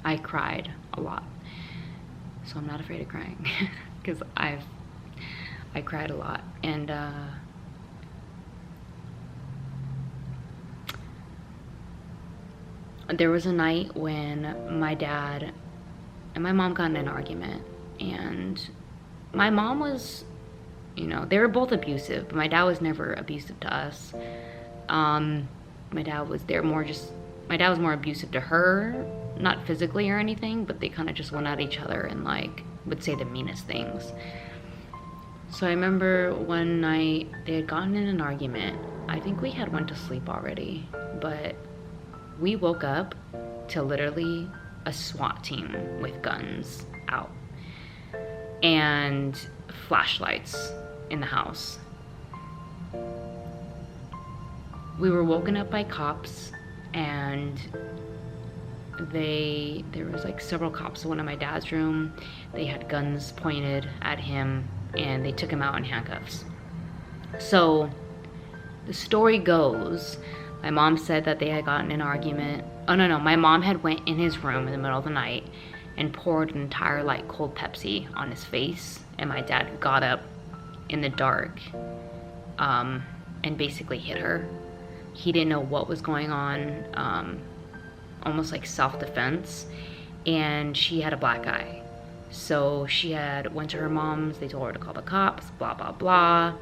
I cried a lot. So I'm not afraid of crying because I cried a lot. And there was a night when my dad and my mom got in an argument, and my mom was, you know, they were both abusive, but my dad was never abusive to us. My dad was my dad was more abusive to her, not physically or anything, but they kind of just went at each other and like would say the meanest things. So I remember one night they had gotten in an argument. I think we had went to sleep already, but we woke up to literally a SWAT team with guns out and flashlights in the house. We were woken up by cops, and there was like several cops in one of my dad's room. They had guns pointed at him and they took him out in handcuffs. So the story goes, my mom said that they had gotten in an argument. Oh no, my mom had went in his room in the middle of the night and poured an entire like cold Pepsi on his face, and my dad got up in the dark and basically hit her. He didn't know what was going on, almost like self-defense, and she had a black eye. So she went to her mom's, they told her to call the cops, blah, blah, blah.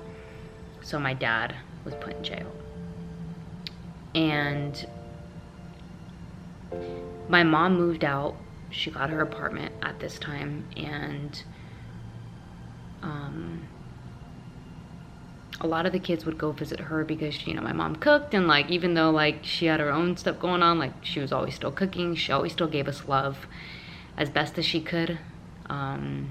So my dad was put in jail. And my mom moved out. She got her apartment at this time, and a lot of the kids would go visit her because, you know, my mom cooked, and like even though like she had her own stuff going on, like she was always still cooking. She always still gave us love as best as she could. And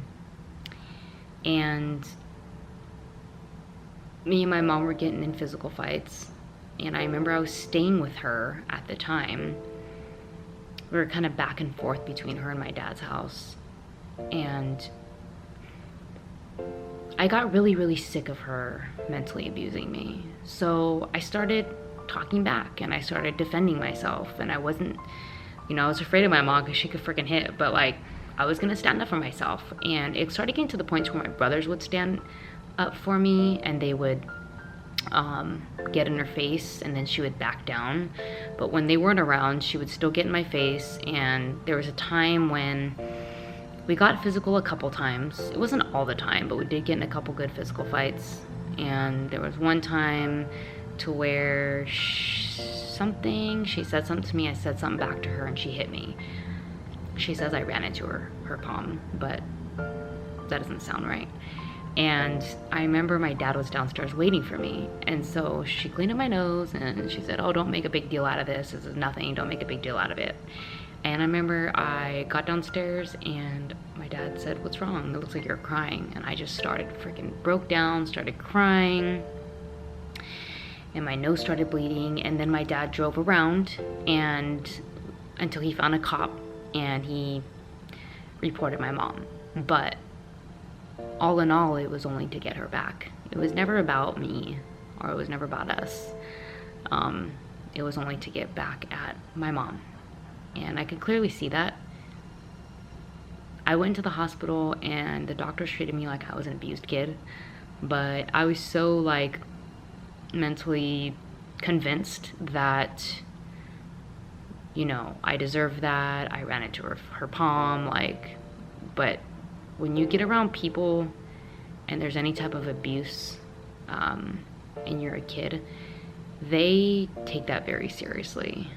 me and my mom were getting in physical fights, and I remember I was staying with her at the time. We were kind of back and forth between her and my dad's house, and I got really, really sick of her mentally abusing me. So I started talking back, and I started defending myself, and I wasn't, you know, I was afraid of my mom because she could freaking hit, but like I was gonna stand up for myself. And it started getting to the point where my brothers would stand up for me, and they would get in her face, and then she would back down. But when they weren't around, she would still get in my face. And there was a time when we got physical a couple times. It wasn't all the time, but we did get in a couple good physical fights. And there was one time to where she said something to me, I said something back to her, and she hit me. She says I ran into her palm, but that doesn't sound right. And I remember my dad was downstairs waiting for me, and so she cleaned up my nose and she said, oh, don't make a big deal out of this. This is nothing, don't make a big deal out of it. And I remember I got downstairs and my dad said, what's wrong? It looks like you're crying. And I just broke down, started crying, and my nose started bleeding. And then my dad drove around until he found a cop, and he reported my mom. But all in all, it was only to get her back. It was never about me, or it was never about us. It was only to get back at my mom. And I could clearly see that. I went to the hospital, and the doctors treated me like I was an abused kid, but I was so like mentally convinced that, you know, I deserved that. I ran into her palm, like, but when you get around people and there's any type of abuse, and you're a kid, they take that very seriously.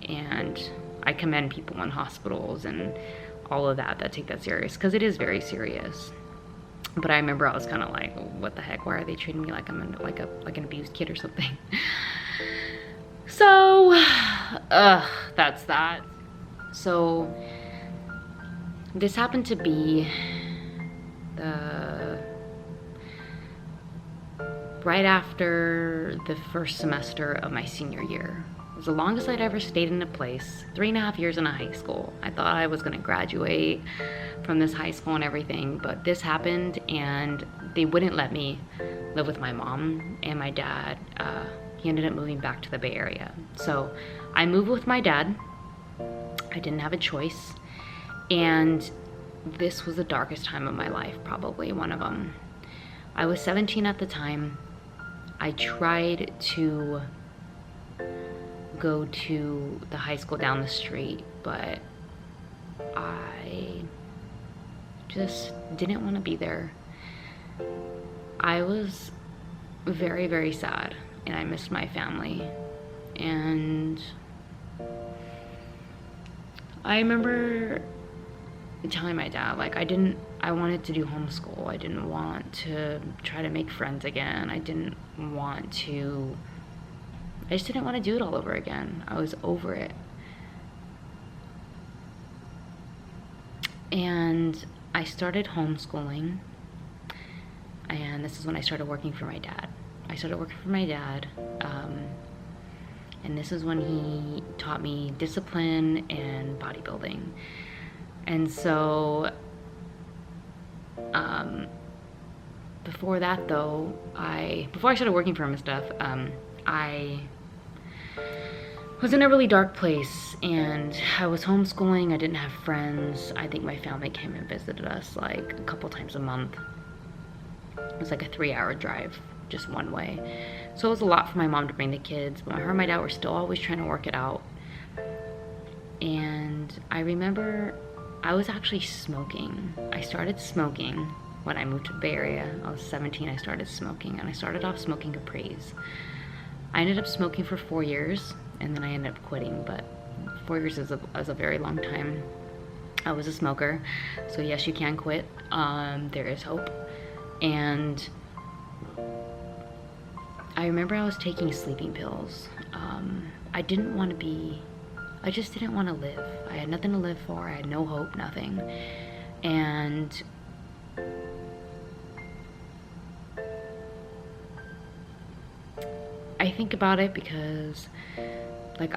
And I commend people in hospitals and all of that take that serious, because it is very serious. But I remember I was kind of like, what the heck, why are they treating me like I'm like an abused kid or something? So that's that. So this happened to be right after the first semester of my senior year. It was the longest I'd ever stayed in a place, 3.5 years in a high school. I thought I was gonna graduate from this high school and everything, but this happened, and they wouldn't let me live with my mom and my dad. He ended up moving back to the Bay Area. So I moved with my dad, I didn't have a choice. And this was the darkest time of my life, probably one of them. I was 17 at the time. I tried to go to the high school down the street, but I just didn't want to be there. I was very, very sad, and I missed my family. And I remember telling my dad, like, I wanted to do homeschool. I didn't want to try to make friends again. I just didn't want to do it all over again. I was over it. And I started homeschooling, and this is when I started working for my dad. And this is when he taught me discipline and bodybuilding. And so before that though, before I started working for him and stuff, I was in a really dark place, and I was homeschooling. I didn't have friends. I think my family came and visited us like a couple times a month. It was like a 3-hour drive, just one way. So it was a lot for my mom to bring the kids, but her and my dad were still always trying to work it out. And I remember I was actually smoking. I started smoking when I moved to the Bay Area. I was 17, I started smoking, and I started off smoking Capris. I ended up smoking for 4 years, and then I ended up quitting, but 4 years is a very long time. I was a smoker, so yes, you can quit. There is hope. And I remember I was taking sleeping pills. I just didn't want to live. I had nothing to live for. I had no hope, nothing. And I think about it because, like,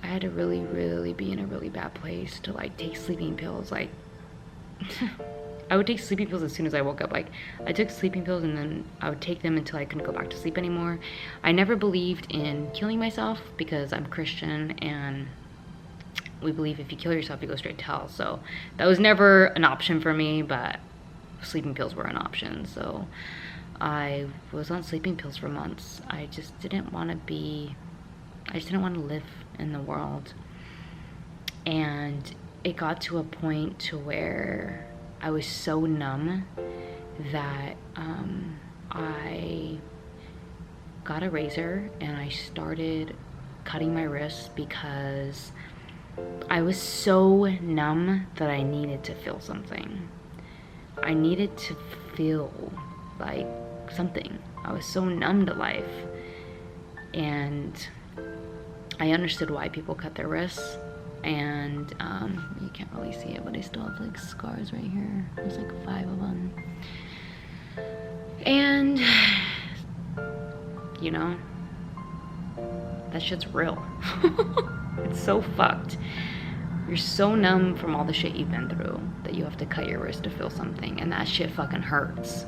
I had to really, really be in a really bad place to, like, take sleeping pills. Like, I would take sleeping pills as soon as I woke up. Like, I took sleeping pills and then I would take them until I couldn't go back to sleep anymore. I never believed in killing myself because I'm Christian, and we believe if you kill yourself, you go straight to hell. So that was never an option for me, but sleeping pills were an option. So I was on sleeping pills for months. I just didn't want to live in the world. And it got to a point to where I was so numb that I got a razor and I started cutting my wrists because I was so numb that I needed to feel something. I needed to feel like something. I was so numb to life. And I understood why people cut their wrists. And you can't really see it, but I still have like scars right here. There's like 5 of them. And you know, that shit's real. It's so fucked. You're so numb from all the shit you've been through that you have to cut your wrist to feel something, and that shit fucking hurts.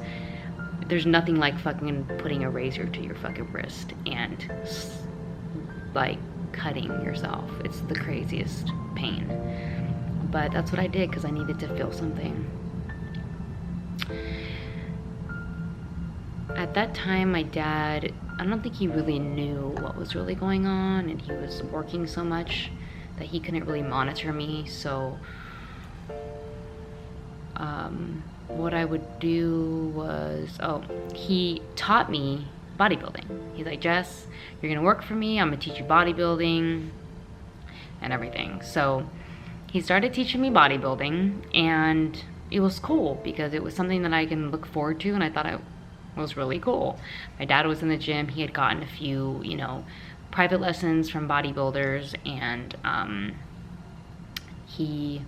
There's nothing like fucking putting a razor to your fucking wrist and like cutting yourself. It's the craziest pain. But that's what I did because I needed to feel something. At that time, my dad, I don't think he really knew what was really going on, and he was working so much that he couldn't really monitor me. So what I would do was, he taught me bodybuilding. He's like, Jess, you're gonna work for me, I'm gonna teach you bodybuilding and everything. So he started teaching me bodybuilding, and it was cool because it was something that I can look forward to, and I thought it was really cool. My dad was in the gym. He had gotten a few, you know, private lessons from bodybuilders, and he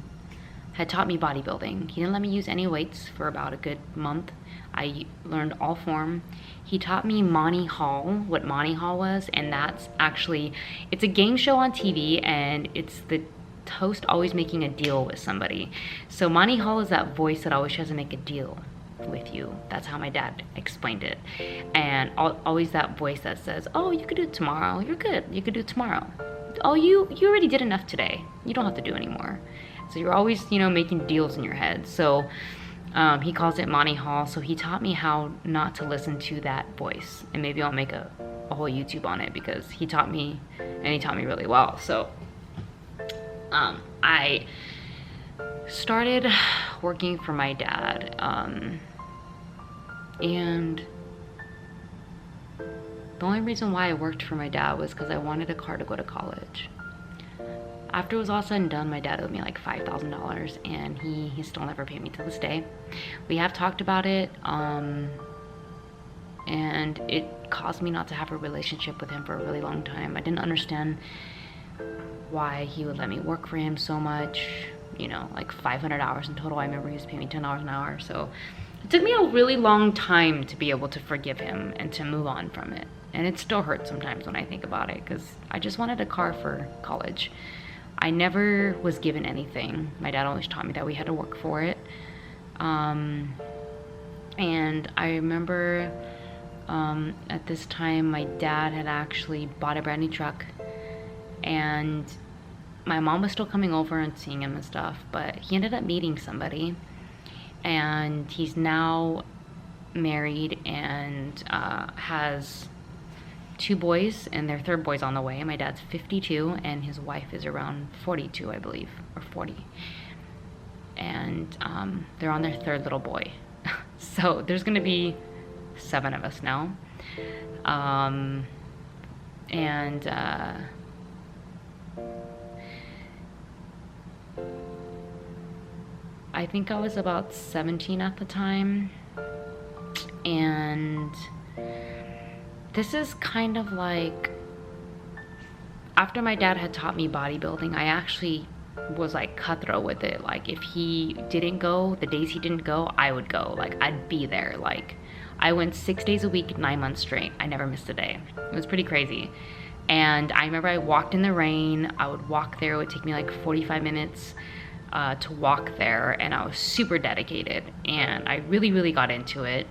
had taught me bodybuilding. He didn't let me use any weights for about a good month. I learned all form. He taught me Monty Hall, what Monty Hall was, and that's actually, it's a game show on TV, and it's the host always making a deal with somebody. So Monty Hall is that voice that always tries to make a deal with you. That's how my dad explained it. And always that voice that says, oh, you could do it tomorrow. You're good. You could do it tomorrow. oh, you already did enough today. You don't have to do anymore. So you're always, you know, making deals in your head. So he calls it Monty Hall. So he taught me how not to listen to that voice. And maybe I'll make a whole YouTube on it, because he taught me, and he taught me really well. So I started working for my dad, and the only reason why I worked for my dad was because I wanted a car to go to college. After it was all said and done, my dad owed me like $5,000, and he still never paid me to this day. We have talked about it, and it caused me not to have a relationship with him for a really long time. I didn't understand why he would let me work for him so much, you know, like 500 hours in total. I remember he was paying me $10 an hour. So it took me a really long time to be able to forgive him and to move on from it. And it still hurts sometimes when I think about it, because I just wanted a car for college. I never was given anything. My dad always taught me that we had to work for it. And I remember at this time, my dad had actually bought a brand new truck, and my mom was still coming over and seeing him and stuff, but he ended up meeting somebody, and he's now married and has 2 boys, and their 3rd boy's on the way. My dad's 52 and his wife is around 42, I believe, or 40, and they're on their 3rd little boy. So there's gonna be 7 of us now. I think I was about 17 at the time, and this is kind of like, after my dad had taught me bodybuilding, I actually was like cutthroat with it. Like, if he didn't go, the days he didn't go, I would go. Like, I'd be there. Like, I went 6 days a week, 9 months straight. I never missed a day. It was pretty crazy. And I remember I walked in the rain. I would walk there. It would take me like 45 minutes to walk there, and I was super dedicated, and I really, really got into it.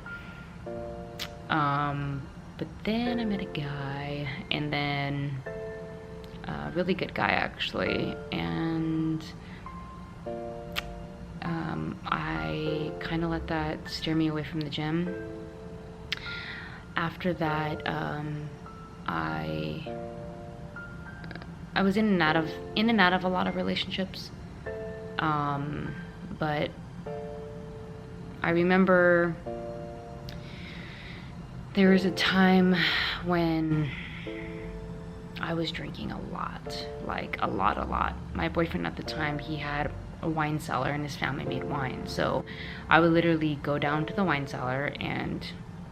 But then I met a guy, and then a really good guy actually, and I kind of let that steer me away from the gym. After that, I was in and out of a lot of relationships, but I remember there was a time when I was drinking a lot, like a lot. My boyfriend at the time, he had a wine cellar and his family made wine. So I would literally go down to the wine cellar, and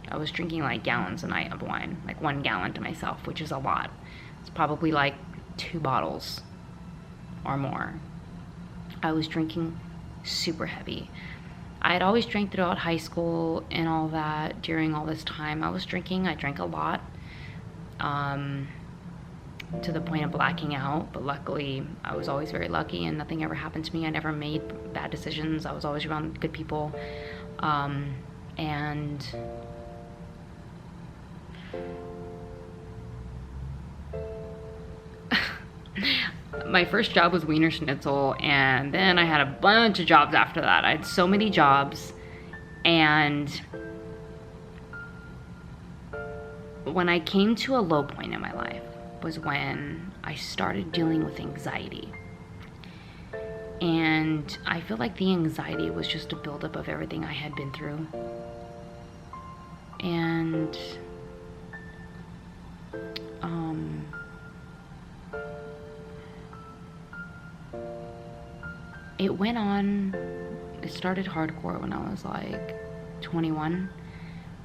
I was drinking like gallons a night of wine, like 1 gallon to myself, which is a lot. It's probably like 2 bottles or more. I was drinking super heavy. I had always drank throughout high school and all that. During all this time I was drinking, I drank a lot, to the point of blacking out, but luckily I was always very lucky and nothing ever happened to me. I never made bad decisions. I was always around good people, and my first job was Wiener Schnitzel, and then I had a bunch of jobs after that. I had so many jobs, and when I came to a low point in my life was when I started dealing with anxiety. And I feel like the anxiety was just a buildup of everything I had been through. And it went on, it started hardcore when I was like 21,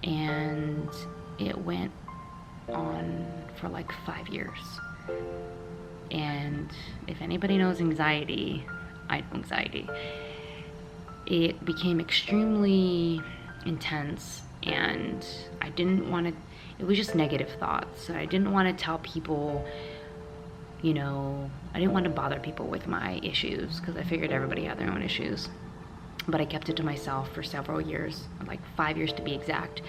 and it went on for like 5 years. And if anybody knows anxiety, I know anxiety. It became extremely intense, and I didn't want to, it was just negative thoughts. I didn't want to tell people, you know, I didn't want to bother people with my issues, because I figured everybody had their own issues. But I kept it to myself for several years, like 5 years to be exact.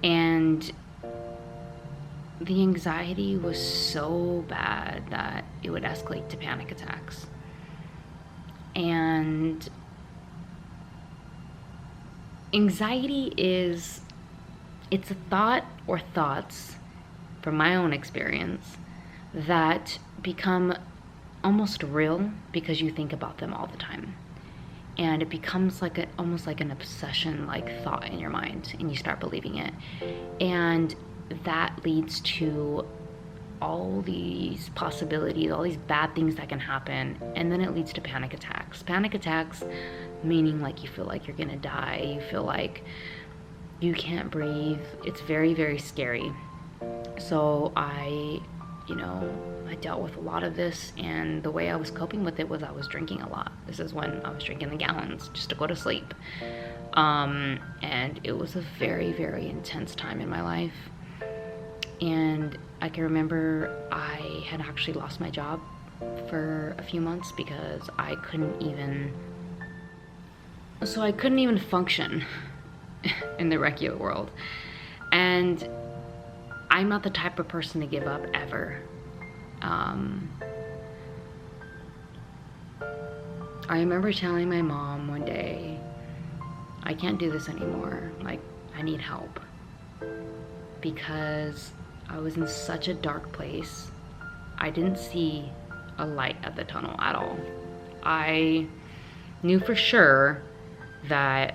And the anxiety was so bad that it would escalate to panic attacks. And anxiety it's a thought or thoughts, from my own experience, that become almost real because you think about them all the time. And it becomes like almost like an obsession, like thought in your mind, and you start believing it. And that leads to all these possibilities, all these bad things that can happen, and then it leads to panic attacks. Panic attacks meaning like you feel like you're gonna die, you feel like you can't breathe. It's very, very scary. So I dealt with a lot of this, and the way I was coping with it was I was drinking a lot. This is when I was drinking the gallons just to go to sleep. And it was a very, very intense time in my life. And I can remember I had actually lost my job for a few months because I couldn't even function in the regular world. And I'm not the type of person to give up ever. I remember telling my mom one day, I can't do this anymore. Like, I need help. Because I was in such a dark place. I didn't see a light at the tunnel at all. I knew for sure that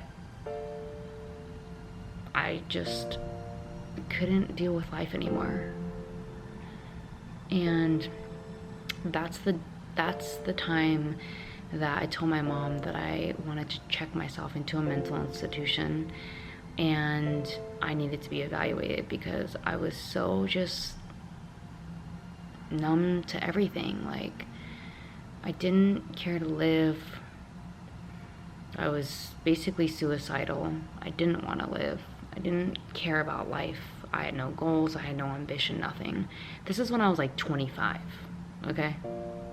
I just couldn't deal with life anymore. And that's the time that I told my mom that I wanted to check myself into a mental institution, and I needed to be evaluated because I was so just numb to everything. Like, I didn't care to live. I was basically suicidal. I didn't want to live. I didn't care about life. I had no goals. I had no ambition, nothing. This is when I was like 25, okay?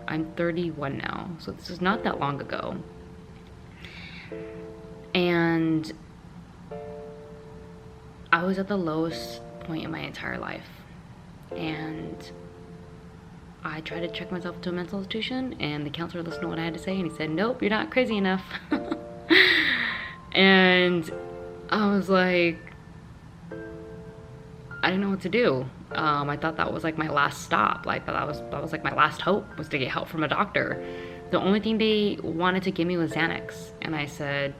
I'm 31 now, so this is not that long ago. And I was at the lowest point in my entire life. And I tried to check myself into a mental institution, and the counselor listened to what I had to say, and he said, nope, you're not crazy enough. And I was like, I didn't know what to do. I thought that was like my last stop. Like that was like my last hope, was to get help from a doctor. The only thing they wanted to give me was Xanax. And I said,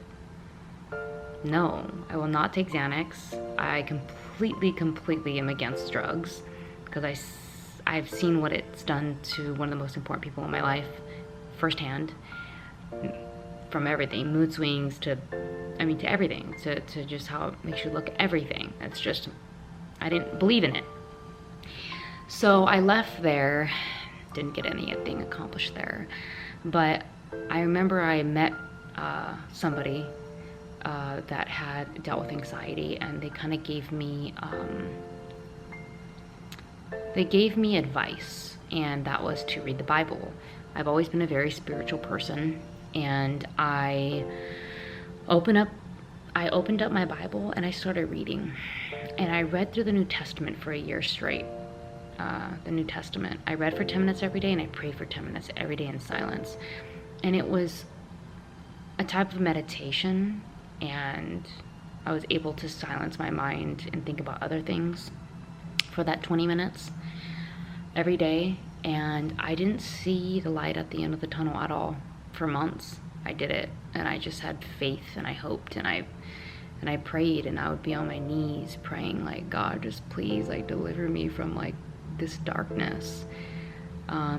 no, I will not take Xanax. I completely am against drugs because I've seen what it's done to one of the most important people in my life firsthand. From everything, mood swings to everything, to just how it makes you look, everything. It's just, I didn't believe in it. So I left there, didn't get anything accomplished there. But I remember I met somebody that had dealt with anxiety, and they kind of gave me advice, and that was to read the Bible. I've always been a very spiritual person, and I opened up my Bible and I started reading, and I read through the New Testament for a year straight. The New Testament. I read for 10 minutes every day, and I prayed for 10 minutes every day in silence. And it was a type of meditation, and I was able to silence my mind and think about other things for that 20 minutes every day. And I didn't see the light at the end of the tunnel at all for months. I did it, and I just had faith, and I hoped, and I prayed, and I would be on my knees praying, like, God, just please, like, deliver me from, like, this darkness. I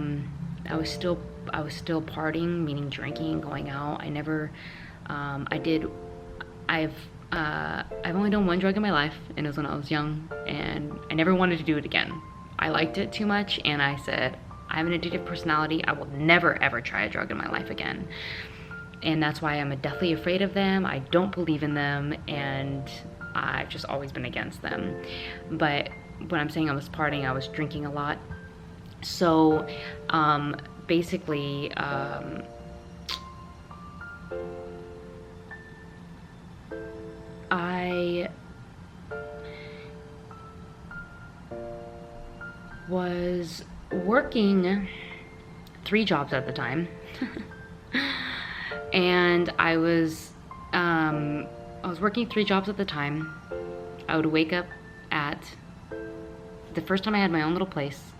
was still partying, meaning drinking and going out. I've only done one drug in my life, and it was when I was young, and I never wanted to do it again. I liked it too much, and I said, I have an addictive personality. I will never ever try a drug in my life again. And that's why I'm deathly afraid of them. I don't believe in them, and I've just always been against them. But when I'm saying I was partying, I was drinking a lot. So basically, was working 3 jobs at the time. And I was working 3 jobs at the time. I would wake up at the first time I had my own little place,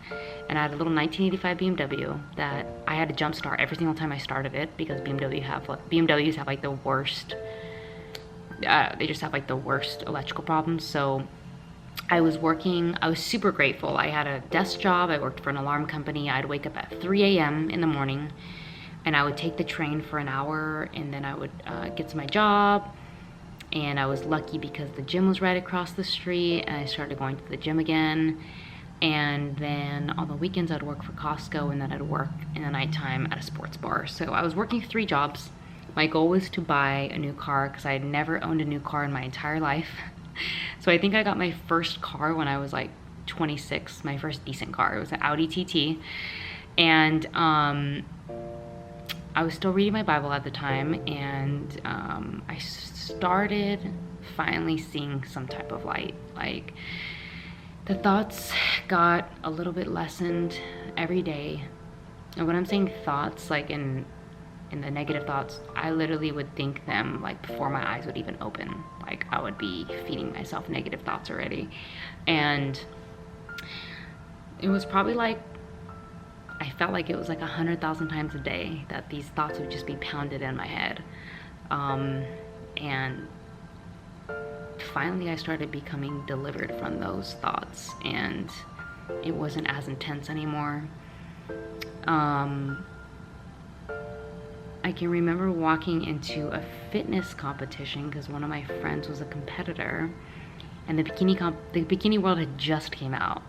and I had a little 1985 BMW that I had to jump start every single time I started it, because BMWs have like the worst. They just have like the worst electrical problems. So I was super grateful. I had a desk job. I worked for an alarm company. I'd wake up at 3 a.m. in the morning, and I would take the train for an hour, and then I would get to my job. And I was lucky because the gym was right across the street, and I started going to the gym again. And then on the weekends I'd work for Costco, and then I'd work in the nighttime at a sports bar. So I was working 3 jobs. My goal was to buy a new car, because I had never owned a new car in my entire life. So I think I got my first car when I was like 26, my first decent car. It was an Audi TT. And I was still reading my Bible at the time, and I started finally seeing some type of light. Like, the thoughts got a little bit lessened every day. And when I'm saying thoughts, like in the negative thoughts, I literally would think them like before my eyes would even open. Like, I would be feeding myself negative thoughts already. And it was probably like, I felt like it was like 100,000 times a day that these thoughts would just be pounded in my head. And finally I started becoming delivered from those thoughts, and it wasn't as intense anymore. I can remember walking into a fitness competition because one of my friends was a competitor, and the bikini world had just came out.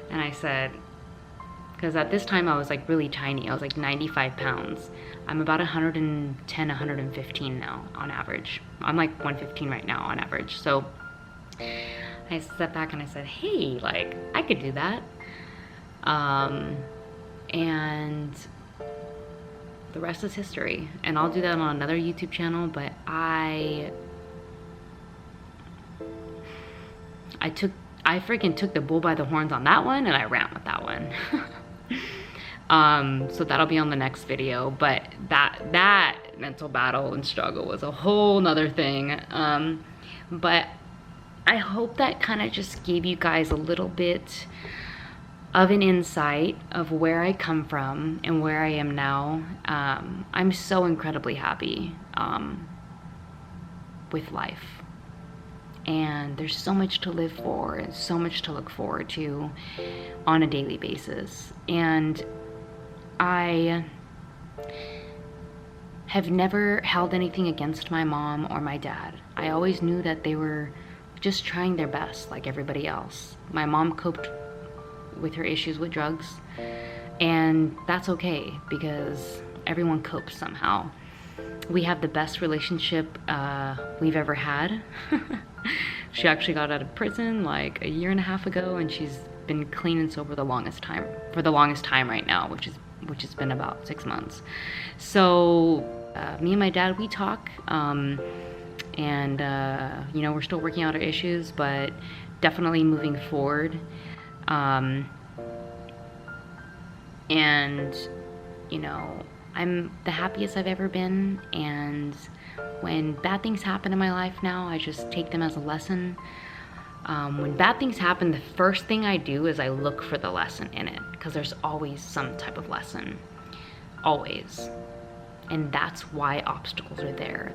And I said, because at this time I was like really tiny, I was like 95 pounds. I'm about 110, 115 now on average. I'm like 115 right now on average. So I stepped back and I said, hey, like, I could do that. And the rest is history. And I'll do that on another YouTube channel, but I freaking took the bull by the horns on that one, and I ran with that one. So that'll be on the next video, but that mental battle and struggle was a whole nother thing. But I hope that kind of just gave you guys a little bit of an insight of where I come from and where I am now. I'm so incredibly happy with life, and there's so much to live for and so much to look forward to on a daily basis. And I have never held anything against my mom or my dad. I always knew that they were just trying their best like everybody else. My mom coped with her issues with drugs, and that's okay because everyone copes somehow. We have the best relationship we've ever had. She actually got out of prison like a year and a half ago, and she's been clean and sober for the longest time right now, which has been about 6 months. So me and my dad, we talk, and you know, we're still working out our issues, but definitely moving forward. And you know, I'm the happiest I've ever been, and when bad things happen in my life now, I just take them as a lesson. When bad things happen, the first thing I do is I look for the lesson in it, because there's always some type of lesson, always. And that's why obstacles are there.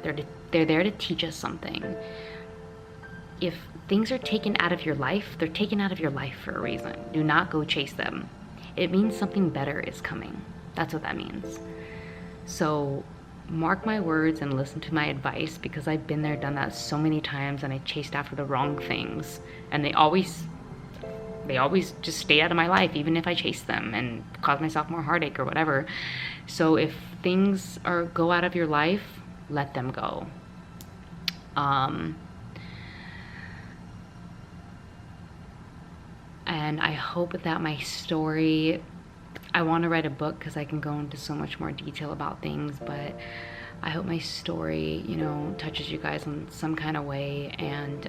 They're there to teach us something. If things are taken out of your life, they're taken out of your life for a reason. Do not go chase them. It means something better is coming. That's what that means. So mark my words and listen to my advice, because I've been there, done that so many times, and I chased after the wrong things, and they always just stay out of my life, even if I chase them, and cause myself more heartache or whatever. So if things go out of your life, let them go. And I hope that my story, I want to write a book because I can go into so much more detail about things, but I hope my story, you know, touches you guys in some kind of way. And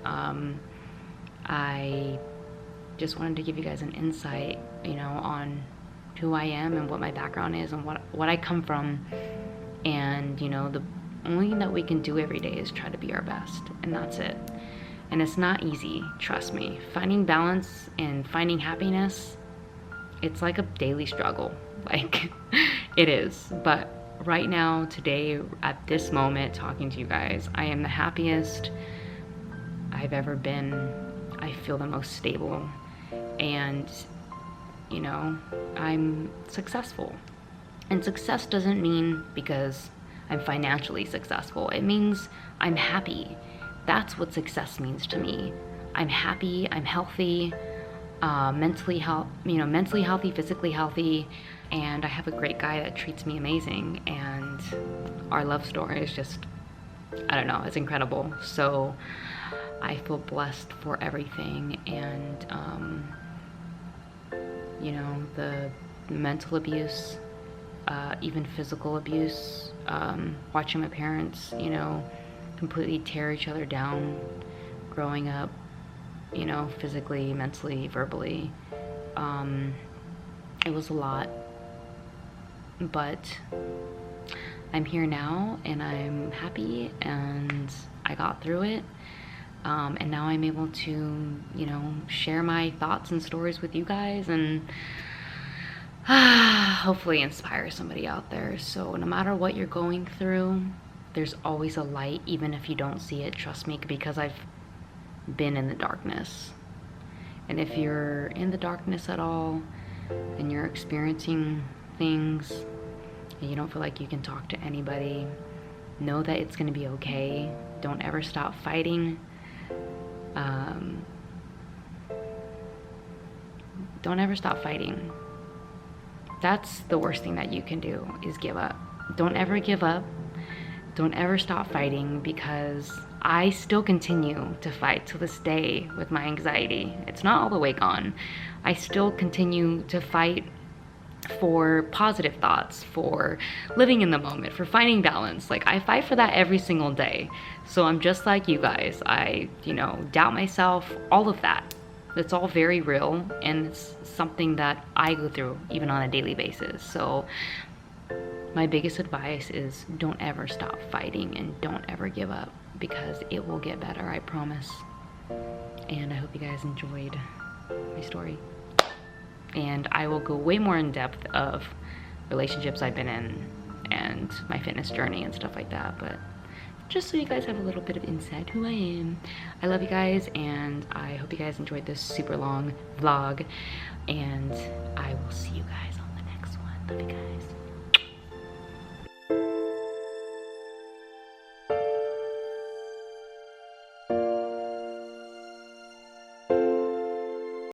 I just wanted to give you guys an insight, you know, on who I am and what my background is and what I come from. And, you know, the only thing that we can do every day is try to be our best, and that's it. And it's not easy, trust me. Finding balance and finding happiness, it's like a daily struggle. Like, it is. But right now, today, at this moment, talking to you guys, I am the happiest I've ever been. I feel the most stable, and, you know, I'm successful. And success doesn't mean because I'm financially successful. It means I'm happy. That's what success means to me. I'm happy, I'm healthy, mentally healthy, physically healthy, and I have a great guy that treats me amazing, and our love story is just, I don't know, it's incredible. So I feel blessed for everything. And you know, the mental abuse, even physical abuse, watching my parents, you know, completely tear each other down growing up, you know, physically, mentally, verbally. It was a lot, but I'm here now, and I'm happy, and I got through it. And now I'm able to, you know, share my thoughts and stories with you guys, and hopefully inspire somebody out there. So no matter what you're going through, there's always a light, even if you don't see it. Trust me, because I've been in the darkness. And if you're in the darkness at all, and you're experiencing things, and you don't feel like you can talk to anybody, know that it's gonna be okay. Don't ever stop fighting. Don't ever stop fighting. That's the worst thing that you can do, is give up. Don't ever give up. Don't ever stop fighting, because I still continue to fight to this day with my anxiety. It's not all the way gone. I still continue to fight for positive thoughts, for living in the moment, for finding balance. Like, I fight for that every single day. So I'm just like you guys. I, you know, doubt myself, all of that. It's all very real, and it's something that I go through even on a daily basis. So my biggest advice is don't ever stop fighting, and don't ever give up, because it will get better, I promise. And I hope you guys enjoyed my story. And I will go way more in depth of relationships I've been in and my fitness journey and stuff like that. But just so you guys have a little bit of insight who I am. I love you guys, and I hope you guys enjoyed this super long vlog. And I will see you guys on the next one. Love you guys.